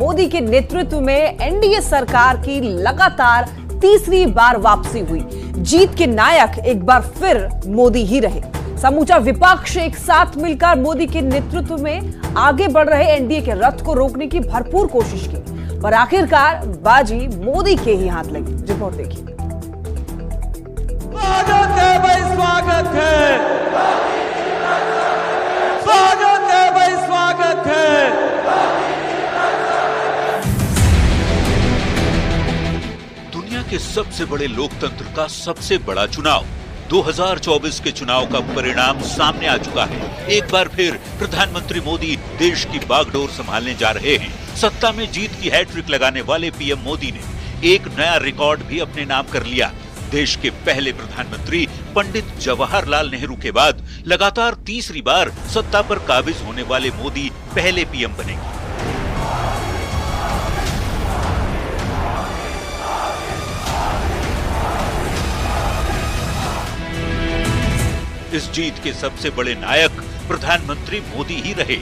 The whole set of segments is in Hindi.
मोदी के नेतृत्व में एनडीए सरकार की लगातार तीसरी बार वापसी हुई। जीत के नायक एक बार फिर मोदी ही रहे। समूचा विपक्ष एक साथ मिलकर मोदी के नेतृत्व में आगे बढ़ रहे एनडीए के रथ को रोकने की भरपूर कोशिश की, पर आखिरकार बाजी मोदी के ही हाथ लगी। रिपोर्ट देखिए। स्वागत है भाई, स्वागत है, स्वागत है भाई, स्वागत है। दुनिया के सबसे बड़े लोकतंत्र का सबसे बड़ा चुनाव 2024 के चुनाव का परिणाम सामने आ चुका है। एक बार फिर प्रधानमंत्री मोदी देश की बागडोर संभालने जा रहे हैं। सत्ता में जीत की हैट्रिक लगाने वाले पीएम मोदी ने एक नया रिकॉर्ड भी अपने नाम कर लिया। देश के पहले प्रधानमंत्री पंडित जवाहरलाल नेहरू के बाद लगातार तीसरी बार सत्ता पर काबिज होने वाले मोदी पहले पीएम बनेंगे। इस जीत के सबसे बड़े नायक प्रधानमंत्री मोदी ही रहे।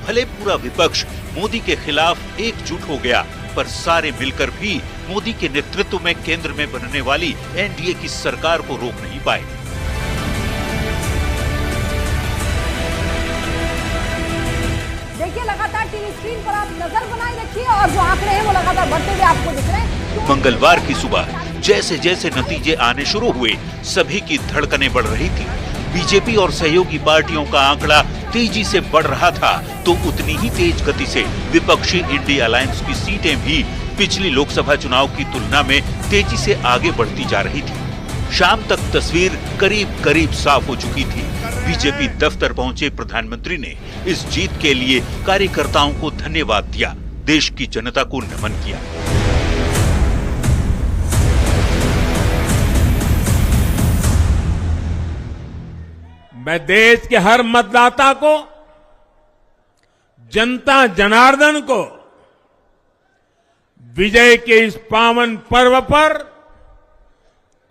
भले पूरा विपक्ष मोदी के खिलाफ एकजुट हो गया, पर सारे मिलकर भी मोदी के नेतृत्व में केंद्र में बनने वाली एनडीए की सरकार को रोक नहीं पाए। देखिए, लगातार टीवी स्क्रीन पर आप नजर बनाए रखिए और जो आंकड़े हैं वो लगातार बढ़ते हुए आपको दिख रहे हैं। मंगलवार की सुबह जैसे जैसे नतीजे आने शुरू हुए, सभी की धड़कनें बढ़ रही थी। बीजेपी और सहयोगी पार्टियों का आंकड़ा तेजी से बढ़ रहा था, तो उतनी ही तेज गति से विपक्षी इंडिया अलायंस की सीटें भी पिछली लोकसभा चुनाव की तुलना में तेजी से आगे बढ़ती जा रही थी। शाम तक तस्वीर करीब करीब साफ हो चुकी थी। बीजेपी दफ्तर पहुंचे प्रधानमंत्री ने इस जीत के लिए कार्यकर्ताओं को धन्यवाद दिया, देश की जनता को नमन किया। मैं देश के हर मतदाता को, जनता जनार्दन को विजय के इस पावन पर्व पर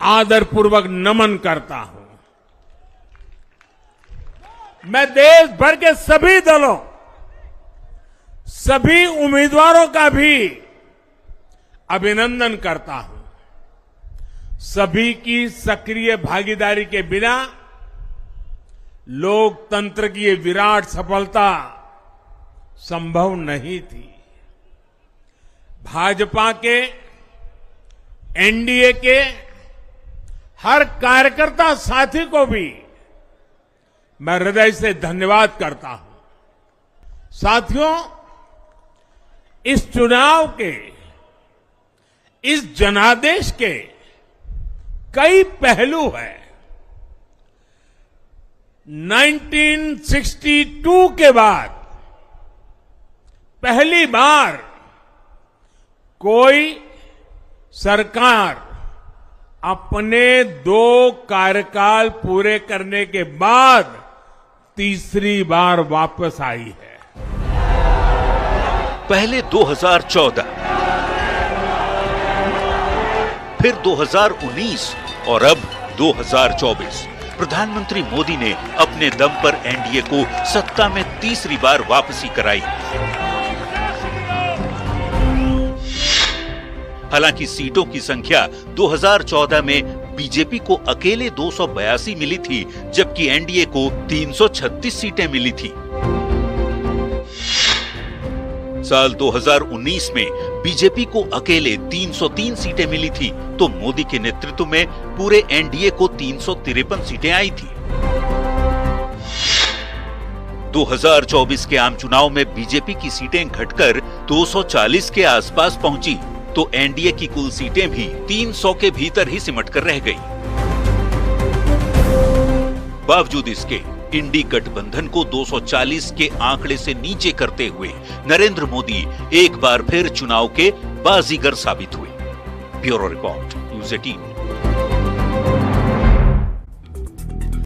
आदरपूर्वक नमन करता हूं। मैं देश भर के सभी दलों, सभी उम्मीदवारों का भी अभिनंदन करता हूं। सभी की सक्रिय भागीदारी के बिना लोकतंत्र की ये विराट सफलता संभव नहीं थी। भाजपा के, एनडीए के हर कार्यकर्ता साथी को भी मैं हृदय से धन्यवाद करता हूं। साथियों, इस चुनाव के, इस जनादेश के कई पहलू हैं। 1962 के बाद पहली बार कोई सरकार अपने 2 कार्यकाल पूरे करने के बाद तीसरी बार वापस आई है। पहले 2014, फिर 2019 और अब 2024 प्रधानमंत्री मोदी ने अपने दम पर एनडीए को सत्ता में तीसरी बार वापसी कराई। हालांकि सीटों की संख्या 2014 में बीजेपी को अकेले 282 मिली थी, जबकि एनडीए को 336 सीटें मिली थी। साल 2019 में बीजेपी को अकेले 303 सीटें मिली थी, तो मोदी के नेतृत्व में पूरे एनडीए को 353 सीटें आई थी। 2024 के आम चुनाव में बीजेपी की सीटें घटकर 240 के आसपास पहुंची, तो एनडीए की कुल सीटें भी 300 के भीतर ही सिमटकर रह गई। बावजूद इसके इंडी गठबंधन को 240 के आंकड़े से नीचे करते हुए नरेंद्र मोदी एक बार फिर चुनाव के बाजीगर साबित हुए। Bureau report, news 18।